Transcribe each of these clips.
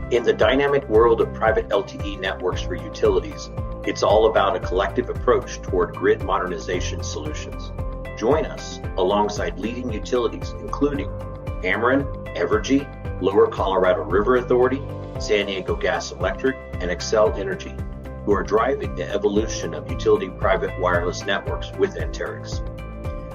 In the dynamic world of private LTE networks for utilities, it's all about a collective approach toward grid modernization solutions. Join us alongside leading utilities including Ameren, Evergy, Lower Colorado River Authority, San Diego Gas Electric, and Xcel Energy, who are driving the evolution of utility private wireless networks with Anterix.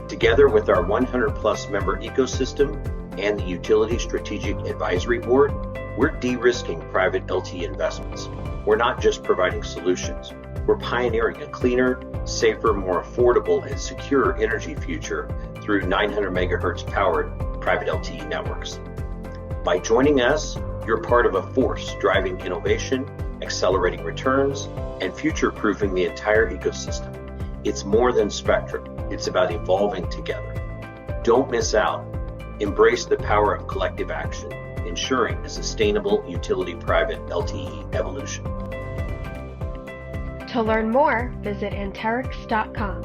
Together with our 100-plus member ecosystem and the Utility Strategic Advisory Board, we're de-risking private LTE investments. We're not just providing solutions. We're pioneering a cleaner, safer, more affordable, and secure energy future through 900 megahertz powered private LTE networks. By joining us, you're part of a force driving innovation, accelerating returns, and future-proofing the entire ecosystem. It's more than spectrum. It's about evolving together. Don't miss out. Embrace the power of collective action, ensuring a sustainable utility private LTE evolution. To learn more, visit Anterix.com.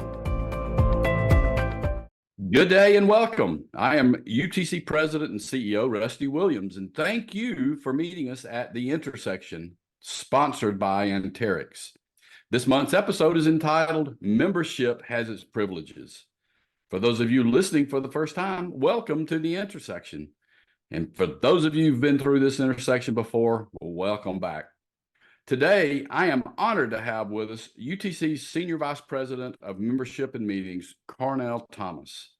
Good day and welcome. I am UTC President and CEO Rusty Williams, and thank you for meeting us at The Intersection, sponsored by Anterix. This month's episode is entitled Membership Has Its Privileges. For those of you listening for the first time, welcome to The Intersection. And for those of you who've been through this intersection before, welcome back. Today, I am honored to have with us UTC's Senior Vice President of Membership and Meetings, Carnell Thomas.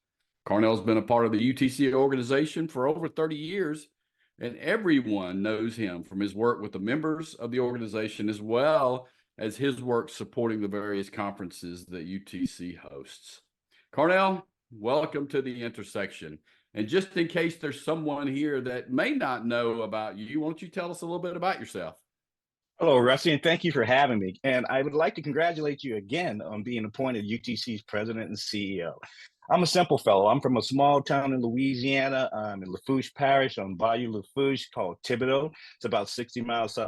Carnell's been a part of the UTC organization for over 30 years, and everyone knows him from his work with the members of the organization as well as his work supporting the various conferences that UTC hosts. Carnell, welcome to The Intersection. And just in case there's someone here that may not know about you, why don't you tell us a little bit about yourself? Hello, Rusty, and thank you for having me. And I would like to congratulate you again on being appointed UTC's president and CEO. I'm a simple fellow. I'm from a small town in Louisiana. I'm in Lafourche Parish on Bayou Lafourche called Thibodaux. It's about 60 miles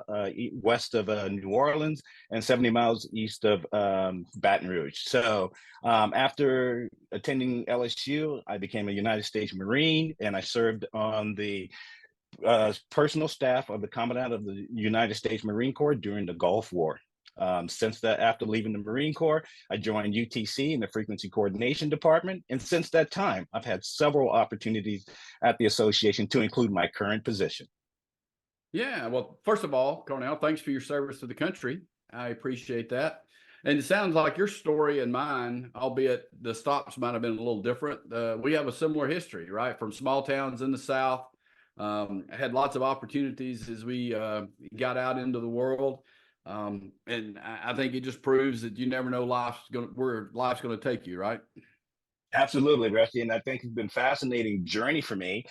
west of New Orleans and 70 miles east of Baton Rouge. So after attending LSU, I became a United States Marine, and I served on the personal staff of the Commandant of the United States Marine Corps during the Gulf War. After leaving the Marine Corps, I joined UTC in the Frequency Coordination Department. And since that time, I've had several opportunities at the association to include my current position. Yeah, well, first of all, Carnell, thanks for your service to the country. I appreciate that. And it sounds like your story and mine, albeit the stops might have been a little different. We have a similar history, right? From small towns in the South. Had lots of opportunities as we got out into the world. And I think it just proves that you never know where life's going to take you, right? Absolutely, Rusty. And I think it's been a fascinating journey for me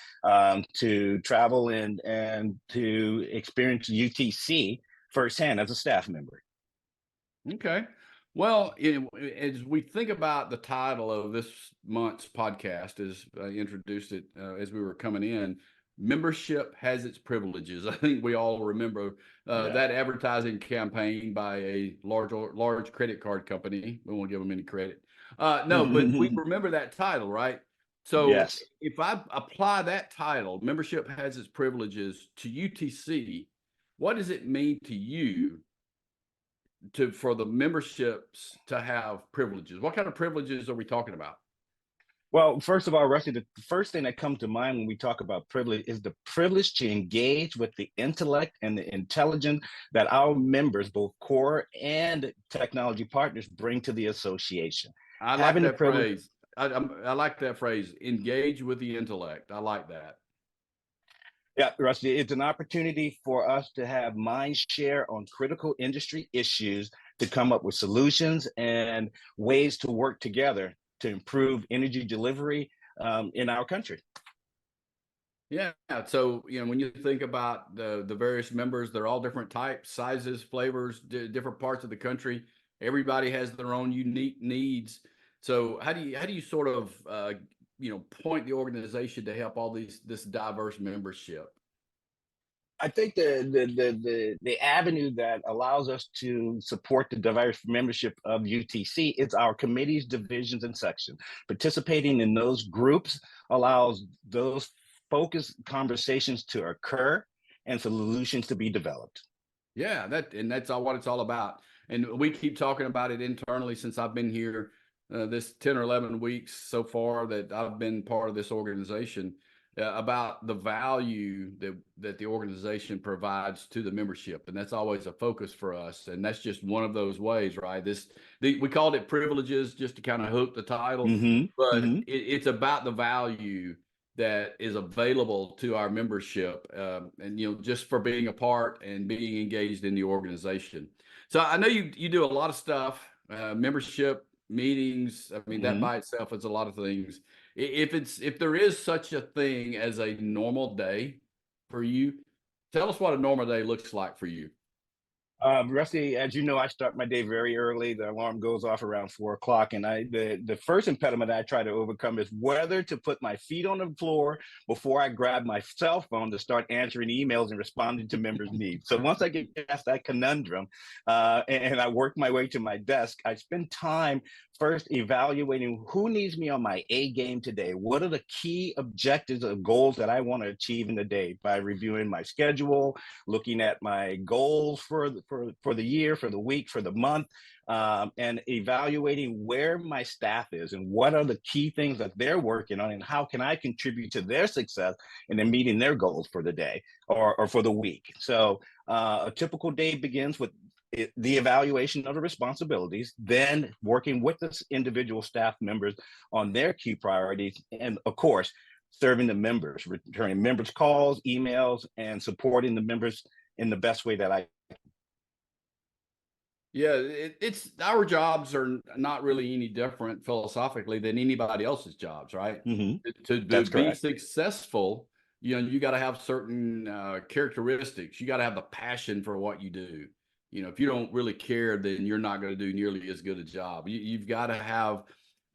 to travel and to experience UTC firsthand as a staff member. Okay. Well, as we think about the title of this month's podcast, as I introduced it as we were coming in, Membership Has Its Privileges. I think we all remember that advertising campaign by a large credit card company. We won't give them any credit. No, but we remember that title, right? So yes. If I apply that title, Membership Has Its Privileges, to UTC, what does it mean to you for the memberships to have privileges? What kind of privileges are we talking about? Well, first of all, Rusty, the first thing that comes to mind when we talk about privilege is the privilege to engage with the intellect and the intelligence that our members, both core and technology partners, bring to the association. I like that phrase. I like that phrase, engage with the intellect. I like that. Yeah, Rusty, it's an opportunity for us to have mind share on critical industry issues, to come up with solutions and ways to work together to improve energy delivery in our country. Yeah. So, when you think about the various members, they're all different types, sizes, flavors, different parts of the country. Everybody has their own unique needs. So how do you sort of, point the organization to help all this diverse membership? I think the avenue that allows us to support the diverse membership of UTC is our committees, divisions, and sections. Participating in those groups allows those focused conversations to occur and solutions to be developed. Yeah, that's all what it's all about. And we keep talking about it internally since I've been here, this 10 or 11 weeks so far that I've been part of this organization, about the value that the organization provides to the membership. And that's always a focus for us. And that's just one of those ways, right? We called it privileges just to kind of hook the title, but it's about the value that is available to our membership, and just for being a part and being engaged in the organization. So I know you do a lot of stuff, membership meetings. I mean, that by itself is a lot of things. If there is such a thing as a normal day for you, tell us what a normal day looks like for you. Rusty, as you know, I start my day very early. The alarm goes off around 4 o'clock. And the first impediment I try to overcome is whether to put my feet on the floor before I grab my cell phone to start answering emails and responding to members' needs. So once I get past that conundrum, and I work my way to my desk, I spend time first evaluating who needs me on my A game today. What are the key objectives or goals that I want to achieve in the day, by reviewing my schedule, looking at my goals for the year, for the week, for the month, and evaluating where my staff is and what are the key things that they're working on and how can I contribute to their success and then meeting their goals for the day or for the week. So a typical day begins with the evaluation of the responsibilities, then working with the individual staff members on their key priorities, and of course, serving the members, returning members' calls, emails, and supporting the members in the best way that I. Yeah, it's our jobs are not really any different philosophically than anybody else's jobs, right? To be successful, you got to have certain characteristics. You got to have the passion for what you do. If you don't really care, then you're not going to do nearly as good a job. You've got to have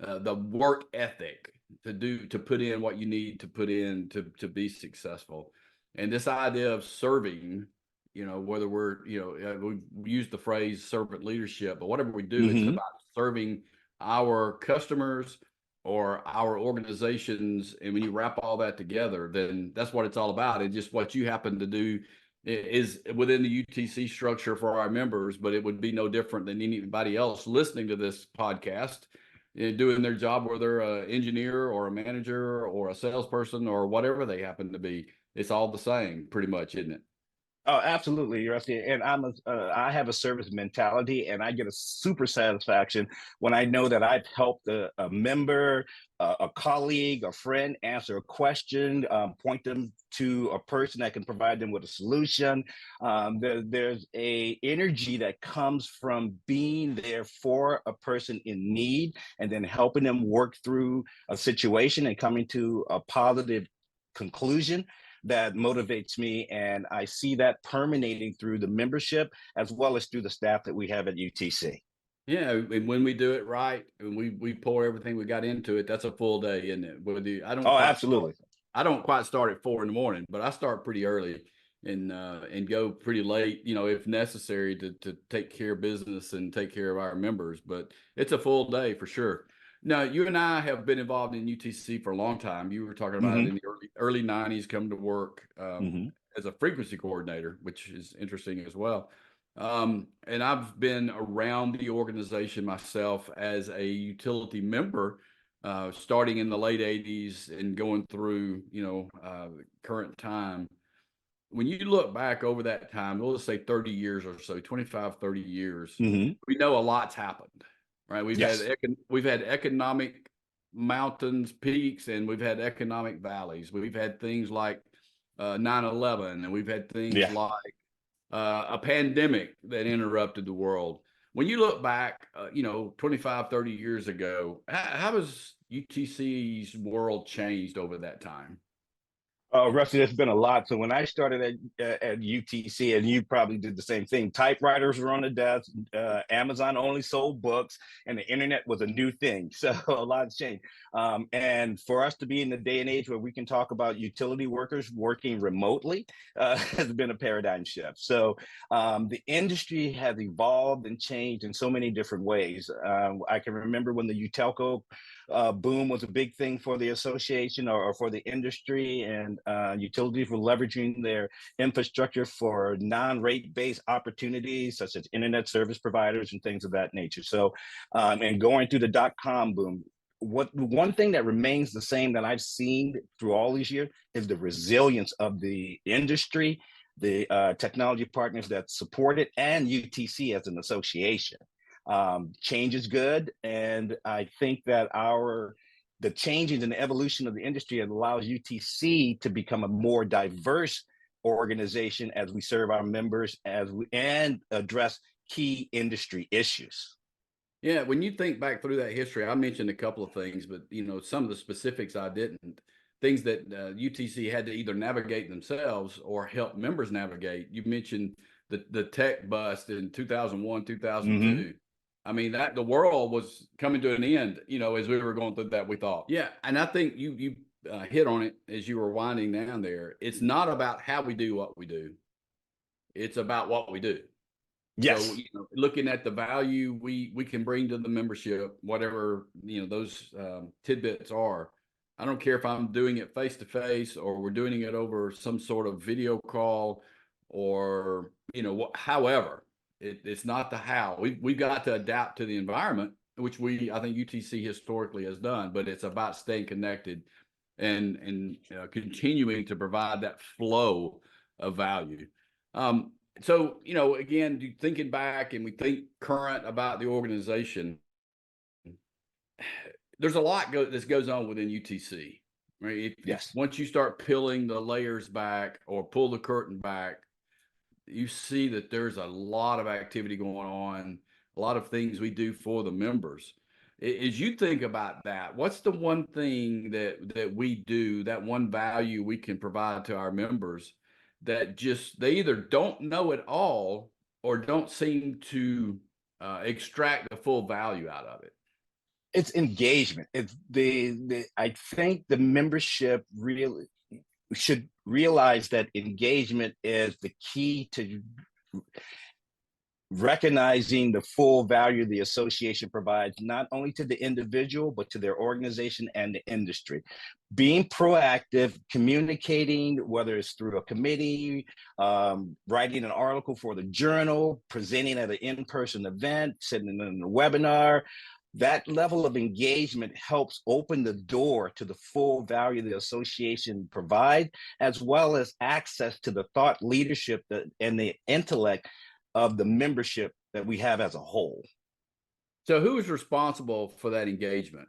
the work ethic to put in what you need to put in to be successful. And this idea of serving, whether we use the phrase servant leadership, but whatever we do, it's about serving our customers or our organizations. And when you wrap all that together, then that's what it's all about. And just what you happen to do is within the UTC structure for our members, but it would be no different than anybody else listening to this podcast, doing their job, whether they're an engineer or a manager or a salesperson or whatever they happen to be. It's all the same, pretty much, isn't it? Oh, absolutely, Rusty. And I have a service mentality, and I get a super satisfaction when I know that I've helped a member, a colleague, a friend answer a question, point them to a person that can provide them with a solution. There's a energy that comes from being there for a person in need, and then helping them work through a situation and coming to a positive conclusion that motivates me, and I see that permeating through the membership as well as through the staff that we have at UTC. Yeah, and when we do it right, and we pour everything we got into it, that's a full day, isn't it? Absolutely. I don't quite start at 4 a.m, but I start pretty early and go pretty late, if necessary to take care of business and take care of our members. But it's a full day for sure. Now, you and I have been involved in UTC for a long time. You were talking about it in the early 90s, come to work as a frequency coordinator, which is interesting as well. And I've been around the organization myself as a utility member, starting in the late 80s and going through, current time. When you look back over that time, we'll just say 30 years or so, 25, 30 years, we know a lot's happened. Right, we've had economic mountains, peaks, and we've had economic valleys. We've had things like 9/11, and we've had things like a pandemic that interrupted the world. When you look back, 25, 30 years ago, how has UTC's world changed over that time? Rusty, there's been a lot. So when I started at UTC, and you probably did the same thing, typewriters were on the desk, Amazon only sold books, and the internet was a new thing. So a lot's changed. And for us to be in the day and age where we can talk about utility workers working remotely has been a paradigm shift. So the industry has evolved and changed in so many different ways. I can remember when the UTELCO boom was a big thing for the association or for the industry, and utilities were leveraging their infrastructure for non-rate-based opportunities such as internet service providers and things of that nature. So, and going through the dot-com boom, one thing that remains the same that I've seen through all these years is the resilience of the industry, the technology partners that support it, and UTC as an association. Change is good, and I think that the changes in the evolution of the industry allows UTC to become a more diverse organization as we serve our members and address key industry issues. Yeah, when you think back through that history, I mentioned a couple of things, but some of the specifics I didn't. Things that UTC had to either navigate themselves or help members navigate. You mentioned the tech bust in 2001, 2002. Mm-hmm. I mean, that the world was coming to an end, as we were going through that, we thought. Yeah, and I think you hit on it as you were winding down there. It's not about how we do what we do. It's about what we do. Yes. So, looking at the value we can bring to the membership, whatever, those tidbits are. I don't care if I'm doing it face to face or we're doing it over some sort of video call or, however, it's not the how. We've got to adapt to the environment, which I think UTC historically has done, but it's about staying connected and continuing to provide that flow of value. So, again, thinking back and we think current about the organization, there's a lot that goes on within UTC, right? Yes. Once you start peeling the layers back or pull the curtain back, you see that there's a lot of activity going on, a lot of things we do for the members. As you think about that, what's the one thing that we do, that one value we can provide to our members that just they either don't know at all or don't seem to extract the full value out of it? It's engagement. It's I think the membership really should realize that engagement is the key to recognizing the full value the association provides, not only to the individual, but to their organization and the industry. Being proactive, communicating, whether it's through a committee, writing an article for the journal, presenting at an in-person event, sitting in a webinar, that level of engagement helps open the door to the full value the association provides, as well as access to the thought leadership and the intellect of the membership that we have as a whole. So who is responsible for that engagement?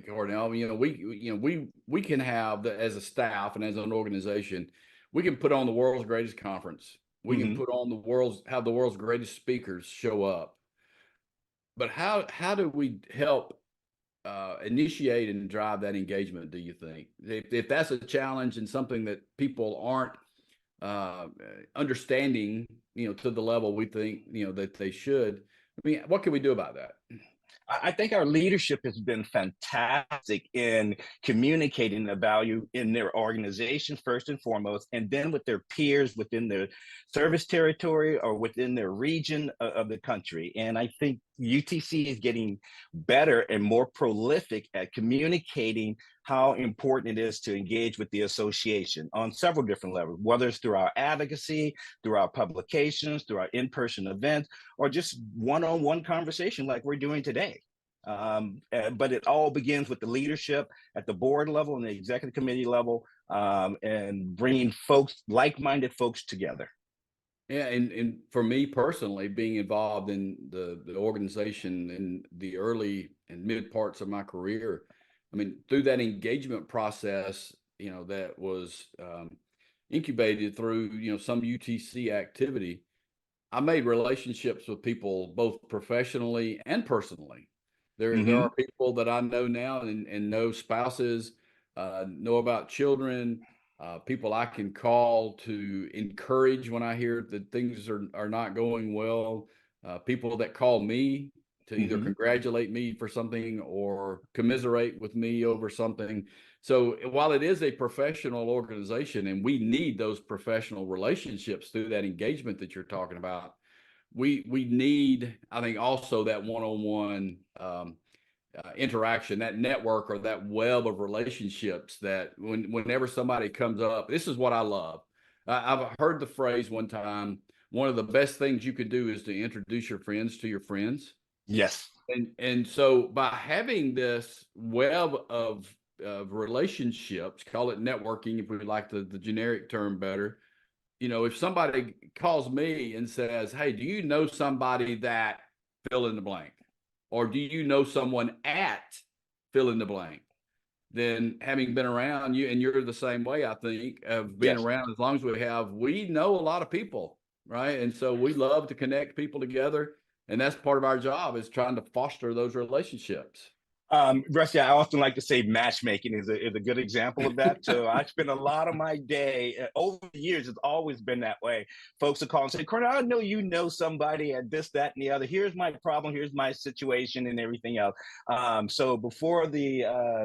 Cornell, we can have as a staff and as an organization, we can put on the world's greatest conference. We can put on have the world's greatest speakers show up. But how do we help initiate and drive that engagement, do you think? If that's a challenge and something that people aren't understanding, to the level we think, that they should, I mean, what can we do about that? I think our leadership has been fantastic in communicating the value in their organization, first and foremost, and then with their peers within their service territory or within their region of the country. And I think UTC is getting better and more prolific at communicating how important it is to engage with the association on several different levels, whether it's through our advocacy, through our publications, through our in-person events, or just one-on-one conversation like we're doing today. But it all begins with the leadership at the board level and the executive committee level, and bringing like-minded folks together. Yeah, and for me personally, being involved in the organization in the early and mid parts of my career, I mean, through that engagement process, that was incubated through, some UTC activity, I made relationships with people both professionally and personally. There are people that I know now and know spouses, know about children, people I can call to encourage when I hear that things are not going well, people that call me to either congratulate me for something or commiserate with me over something. So while it is a professional organization and we need those professional relationships through that engagement that you're talking about, we need, I think, also that one-on-one interaction, that network or that web of relationships that whenever somebody comes up, this is what I love. I've heard the phrase one time, one of the best things you could do is to introduce your friends to your friends. Yes. And so by having this web of relationships, call it networking if we like the generic term better, if somebody calls me and says, hey, do you know somebody that fill in the blank? Or do you know someone at fill in the blank? Then having been around you, and you're the same way, I think, of being Yes. around as long as we know a lot of people, right? And so we love to connect people together. And that's part of our job, is trying to foster those relationships. Rusty, I often like to say matchmaking is a good example of that. So I spend a lot of my day over the years. It's always been that way. Folks will call and say, Cornell, I know you know somebody at this, that, and the other. Here's my problem. Here's my situation and everything else. So before the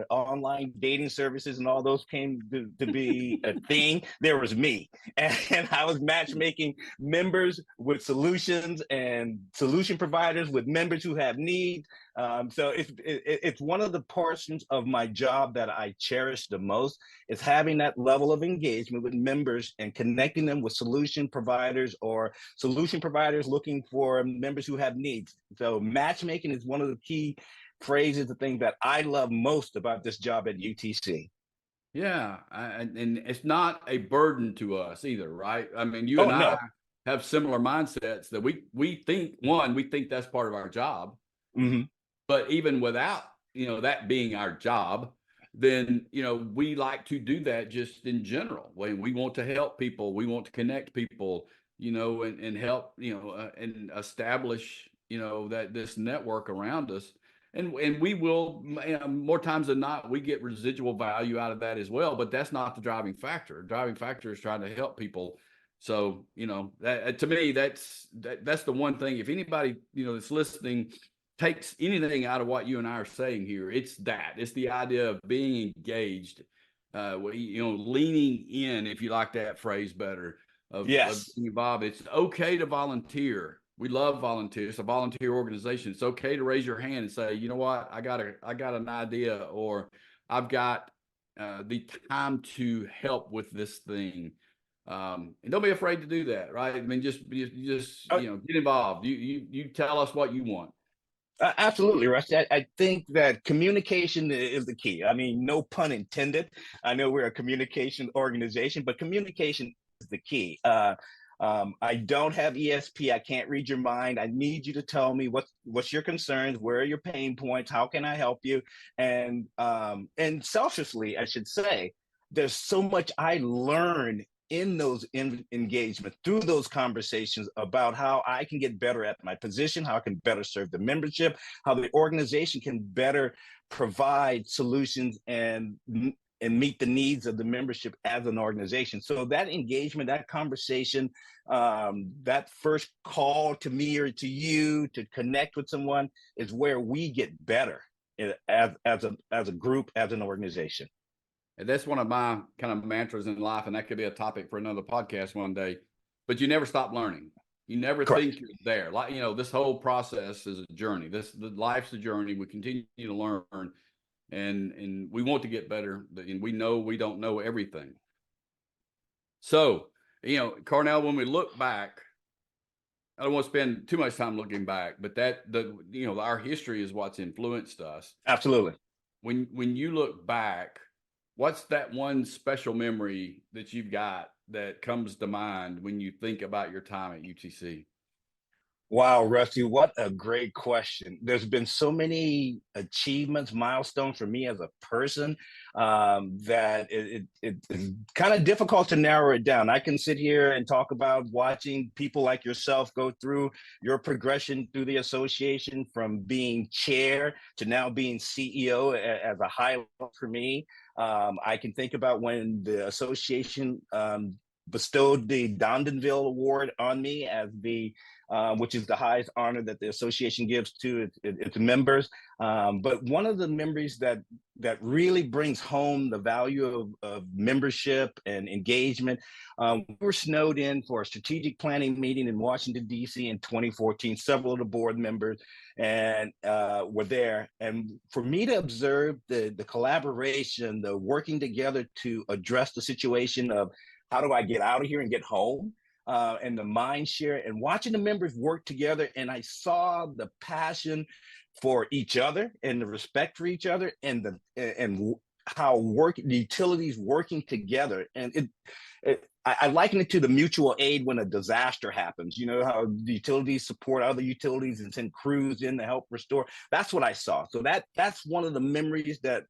online dating services and all those came to be a thing, there was me. And I was matchmaking members with solutions and solution providers with members who have needs. So it's one of the portions of my job that I cherish the most, is having that level of engagement with members and connecting them with solution providers or solution providers looking for members who have needs. So matchmaking is one of the key phrases, the thing that I love most about this job at UTC. Yeah, and it's not a burden to us either, right? I mean, you Oh, and I no. have similar mindsets that we think that's part of our job. Mm-hmm. But even without, that being our job, then, we like to do that just in general. We want to help people. We want to connect people, and help, and establish, that this network around us. And we will, more times than not, we get residual value out of that as well. But that's not the driving factor. The driving factor is trying to help people. So, that, to me, that's the one thing. If anybody, that's listening takes anything out of what you and I are saying here, it's the idea of being engaged, leaning in, if you like that phrase better, of Yes. being involved. It's okay to volunteer. We love volunteers. It's a volunteer organization. It's okay to raise your hand and say, you know what, I got an idea, or I've got the time to help with this thing. And don't be afraid to do that, right? I mean, just get involved. You tell us what you want. Absolutely, Rusty. I think that communication is the key. I mean, no pun intended. I know we're a communication organization, but communication is the key. I don't have ESP. I can't read your mind. I need you to tell me what's your concerns, where are your pain points, how can I help you? And selfishly, I should say, there's so much I learn in those engagements, through those conversations, about how I can get better at my position, how I can better serve the membership, how the organization can better provide solutions and meet the needs of the membership as an organization. So that engagement, that conversation, that first call to me or to you to connect with someone is where we get better as a group, as an organization. And that's one of my kind of mantras in life, and that could be a topic for another podcast one day. But you never stop learning. You never Correct. think you're there. Like, this whole process is a journey. Life's a journey. We continue to learn, and we want to get better. And we know we don't know everything. So, Cornell, when we look back, I don't want to spend too much time looking back, but our history is what's influenced us. Absolutely. When you look back, what's that one special memory that you've got that comes to mind when you think about your time at UTC? Wow, Rusty, what a great question. There's been so many achievements, milestones for me as a person, that it's kind of difficult to narrow it down. I can sit here and talk about watching people like yourself go through your progression through the association, from being chair to now being CEO as a highlight for me. I can think about when the association bestowed the Dondenville Award on me as the which is the highest honor that the association gives to its members. But one of the memories that really brings home the value of membership and engagement. We were snowed in for a strategic planning meeting in Washington, D.C. in 2014. Several of the board members and were there. And for me to observe the collaboration, the working together to address the situation of how do I get out of here and get home, and the mind share and watching the members work together. And I saw the passion for each other and the respect for each other and how the utilities working together. And I liken it to the mutual aid when a disaster happens. You know how the utilities support other utilities and send crews in to help restore. That's what I saw. So that's one of the memories that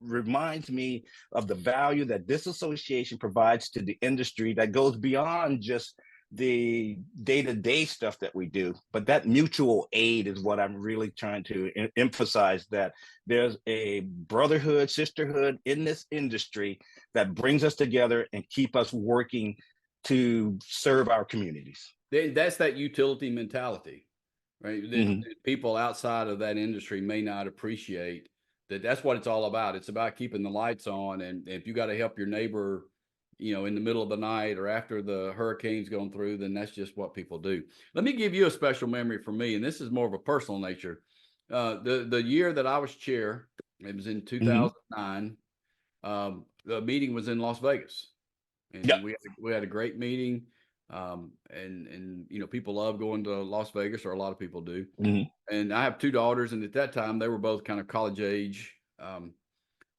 reminds me of the value that this association provides to the industry that goes beyond just the day-to-day stuff that we do, but that mutual aid is what I'm really trying to emphasize, that there's a brotherhood, sisterhood in this industry that brings us together and keep us working to serve our communities. That's that utility mentality, right? That people outside of that industry may not appreciate. That's what it's all about. It's about keeping the lights on. And if you got to help your neighbor, in the middle of the night or after the hurricane's gone through, then that's just what people do. Let me give you a special memory for me, and this is more of a personal nature. The year that I was chair, it was in 2009. The meeting was in Las Vegas, and we had a great meeting. And people love going to Las Vegas, or a lot of people do. And I have two daughters, and at that time they were both kind of college age.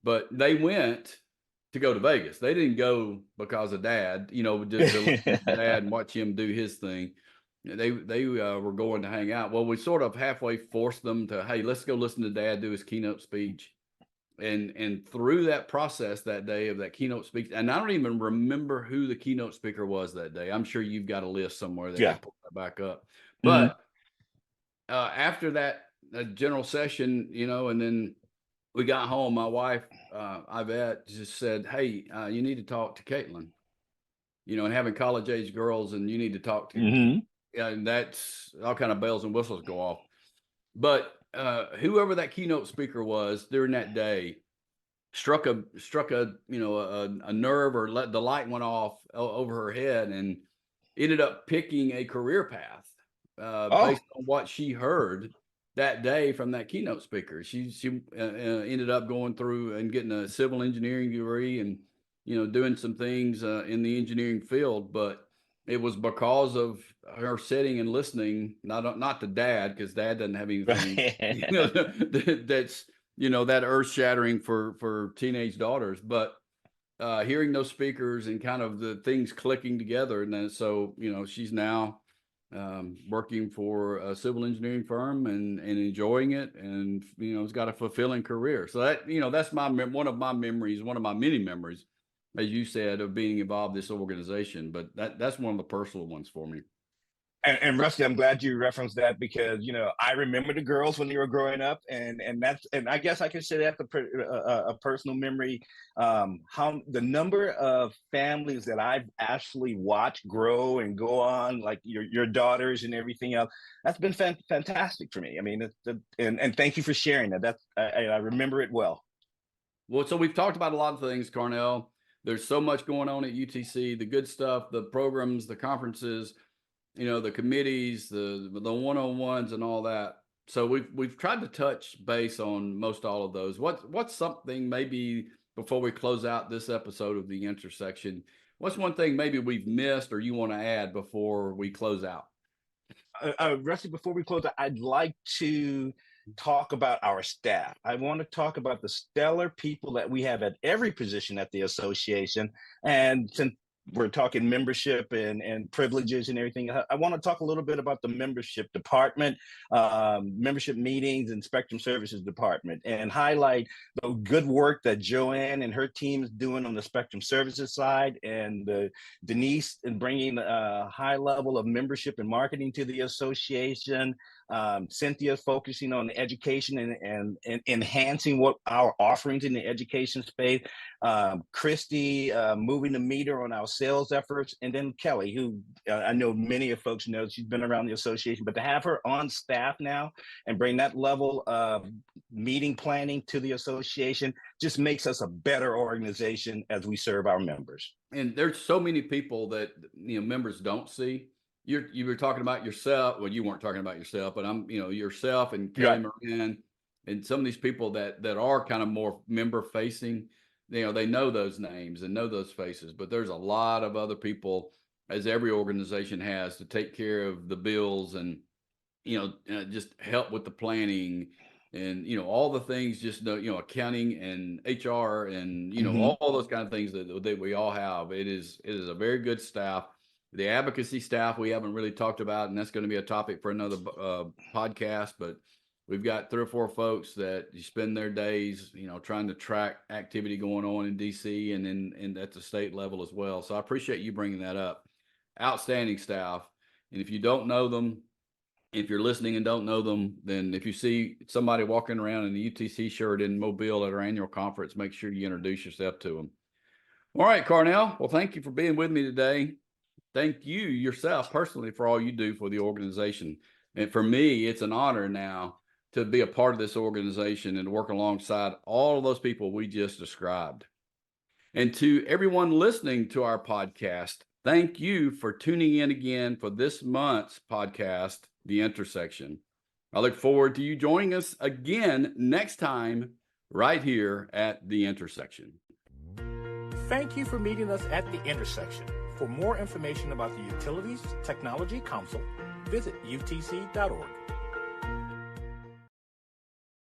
But they went to go to Vegas. They didn't go because of dad, just to listen to dad and watch him do his thing. They were going to hang out. Well, we sort of halfway forced them to, hey, let's go listen to dad do his keynote speech. And through that process that day of that keynote speech, and I don't even remember who the keynote speaker was that day. I'm sure you've got a list somewhere that can pull that back up. But after that general session, and then we got home, my wife, Yvette, just said, hey, you need to talk to Caitlin, and having college age girls, and you need to talk to, and that's all kind of bells and whistles go off. But whoever that keynote speaker was during that day struck a nerve, or let the light went off over her head, and ended up picking a career path based on what she heard that day from that keynote speaker. She ended up going through and getting a civil engineering degree, and doing some things in the engineering field, but it was because of her sitting and listening, not to dad, because dad doesn't have anything that's that earth shattering for teenage daughters, but hearing those speakers and kind of the things clicking together. And then so she's now working for a civil engineering firm and enjoying it, and has got a fulfilling career. So that that's one of my memories, one of my many memories, as you said, of being involved in this organization. But that's one of the personal ones for me. And Rusty, I'm glad you referenced that, because I remember the girls when they were growing up, and I guess I can say that's a personal memory. How the number of families that I've actually watched grow and go on, like your daughters and everything else, that's been fantastic for me. I mean, and thank you for sharing that. I remember it well. Well, so we've talked about a lot of things, Carnell. There's so much going on at UTC, the good stuff, the programs, the conferences, the committees, the one-on-ones and all that. So we've tried to touch base on most all of those. What's something, maybe before we close out this episode of The Intersection, what's one thing maybe we've missed or you want to add before we close out? Rusty, before we close out, I'd like to talk about our staff. I want to talk about the stellar people that we have at every position at the association. And since we're talking membership and privileges and everything, I want to talk a little bit about the membership department, membership meetings, and Spectrum Services department, and highlight the good work that Joanne and her team is doing on the Spectrum Services side, and Denise in bringing a high level of membership and marketing to the association. Cynthia focusing on the education and enhancing what our offerings in the education space. Christy moving the meter on our sales efforts, and then Kelly, who I know many of folks know, she's been around the association, but to have her on staff now and bring that level of meeting planning to the association just makes us a better organization as we serve our members. And there's so many people that members don't see. You were talking about yourself. Well, you weren't talking about yourself, but I'm yourself and Kelly Moran and some of these people that are kind of more member facing. They know those names and know those faces, but there's a lot of other people, as every organization has, to take care of the bills and just help with the planning and all the things, just accounting and HR and all those kind of things that we all have. It is a very good staff. The advocacy staff we haven't really talked about, and that's going to be a topic for another podcast, but we've got 3 or 4 folks that spend their days trying to track activity going on in DC and at the state level as well. So I appreciate you bringing that up. Outstanding staff. And if you don't know them, if you're listening and don't know them, then if you see somebody walking around in a UTC shirt in Mobile at our annual conference, make sure you introduce yourself to them. All right, Carnell. Well, thank you for being with me today. Thank you yourself personally for all you do for the organization. And for me, it's an honor now to be a part of this organization and work alongside all of those people we just described. And to everyone listening to our podcast, thank you for tuning in again for this month's podcast, The Intersection. I look forward to you joining us again next time right here at The Intersection. Thank you for meeting us at The Intersection. For more information about the Utilities Technology Council, visit utc.org.